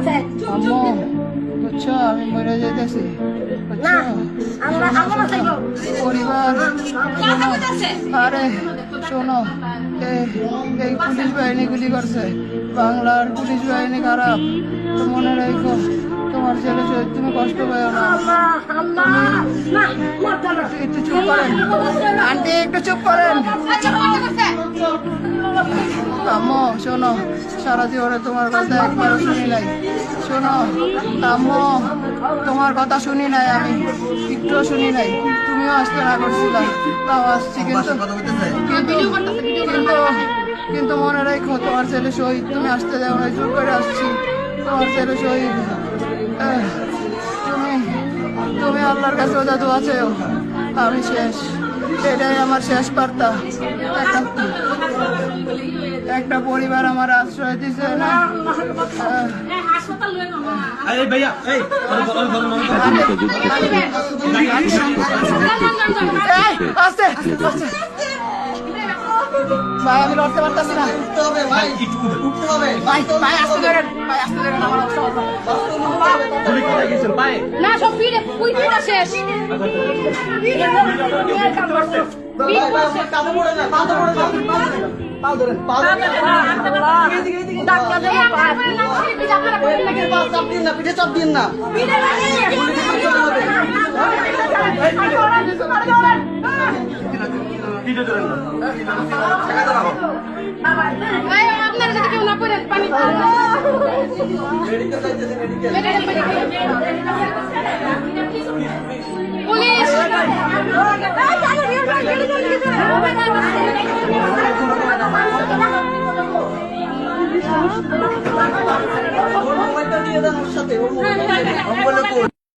আম্মু বুঝছো আমি মরে যেতেছি পরিবার আরে শোনো এই পুলিশ বাহিনী গুলি করছে বাংলার পুলিশ বাহিনী খারাপ তো মনে রাখো তোমার ছেলে শহীদ তুমি কষ্ট পাও না একটু চুপ করেন আন্টি একটু চুপ করেন আম্মু শোনো সারা জীবনে তোমার কথা একবারও শুনি নাই শোনো আম্মু তোমার কথা শুনি নাই আমি একটুও শুনি নাই তুমিও আসতে না করছিলা তাও আসছি কিন্তু মনে রাখো তোমার ছেলে শহীদ তুমি আসতে যাও না জোর করে আসছি তোমার ছেলে শহীদ তুমি আল্লাহর কাছে ওটা দোয়া চেও আমি শেষ এটাই আমার শেষ বার্তা একটা পরিবার আমার আশ্রয় দিছে না ভাই আমি লড়তে পারতেছি না না সব ফিরে শেষ পিঠে চাপ দিন না আপনারা যদি কেউ না করেন পানি পুলিশ সাথে